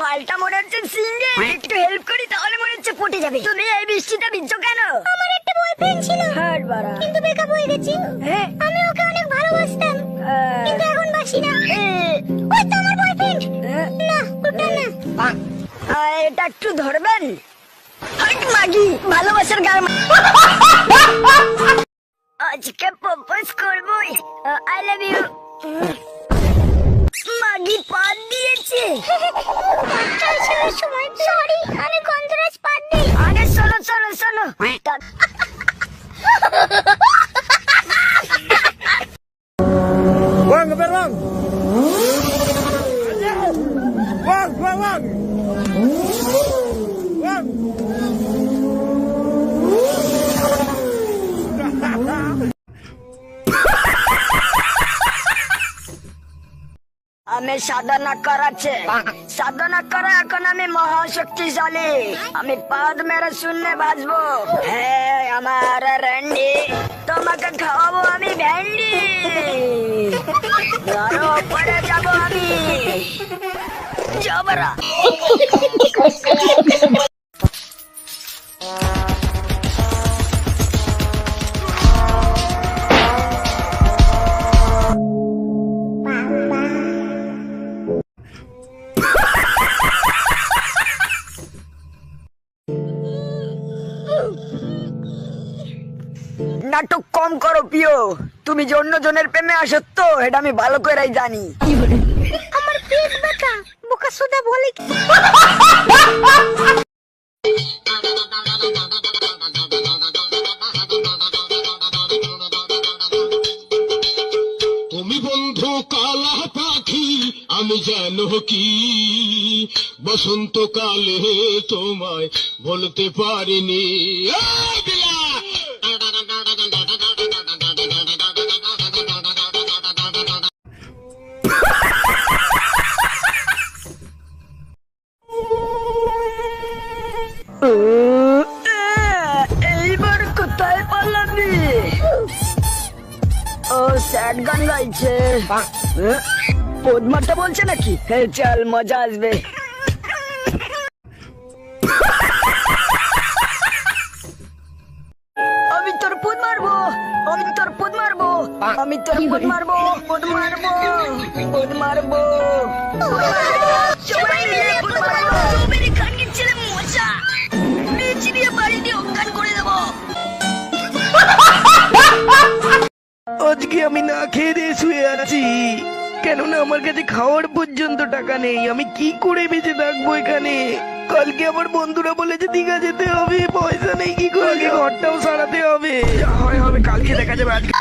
মালটা মনে হচ্ছে সিঙ্গে, একটু হেল্প করি তাহলে মনে হচ্ছে পটে যাবে। তুমি এই বৃষ্টিতে ভিজছো কেন? আমার একটা বয়ফ্রেন্ড ছিল, হাট বাড়া। কিন্তু ব্রেকআপ হয়ে গেছে। হ্যাঁ। আমি ওকে অনেক ভালোবাসতাম, কিন্তু এখন বাসি না। ওই তো আমার বয়ফ্রেন্ড। না, ওটা না। এটা একটু ধরবেন? হাট মাগি, ভালোবাসার গান। আজকে প্রপোজ করবই। I love you. মাগি পাত দিয়েছে। সময় সরি, আমি গন্ধরাজ পাত দিই। আরে শোনো শোনো শোনো, Wang, ke Wang. Wang, Wang, Wang. Wang. আমি সাধনা করাচ্ছে, সাধনা করা এখন আমি মহাশক্তিশালী। আমি পাদ মেরে শূন্য বাজবো। হ্যাঁ আমার রেন্ডি, তোমাকে খাওয়াবো আমি ভেন্ডি। আরো পরে যাবো আমি জবরা। নাটক কম করো প্রিয়, তুমি যে অন্য জনের প্রেমে আসক্ত এটা আমি ভালো করেই জানি। আমার পেট ব্যথা, বোকা সোদা বলে কি? তুমি বন্ধু কালা পাখি, আমি যেন কি বসন্তকালে তোমায় বলতে পারিনি। এই বিলা! এইবার কোথায় পালাবি? ও স্যাড গান গাইছে। পদ্মাটা বলছে নাকি? হ্যাঁ চল, মজা আসবে। আমি তোর পদ মারবো, আমি তোর পদ মারবো, আমি তোর পদ মারবো, পদ মারবো, পদ মারবো। সবাই মিলে পদ মারবো। মেরে খানকে ছেলে মজা বেঁচে দিয়ে বাড়ি দিয়ে অজ্ঞান করে দেবো। আজকে আমি না খেয়ে দিয়ে শুয়ে আছি, কেননা আমার কাছে খাওয়ার পর্যন্ত টাকা নেই। আমি কি করে বেঁচে থাকবো এখানে? কালকে আমার বন্ধুরা বলেছে দীঘা যেতে হবে, পয়সা নেই, কি করে ঘরটাও সারাতে হবে। যা হয় হবে, কালকে দেখা যাবে। আজকে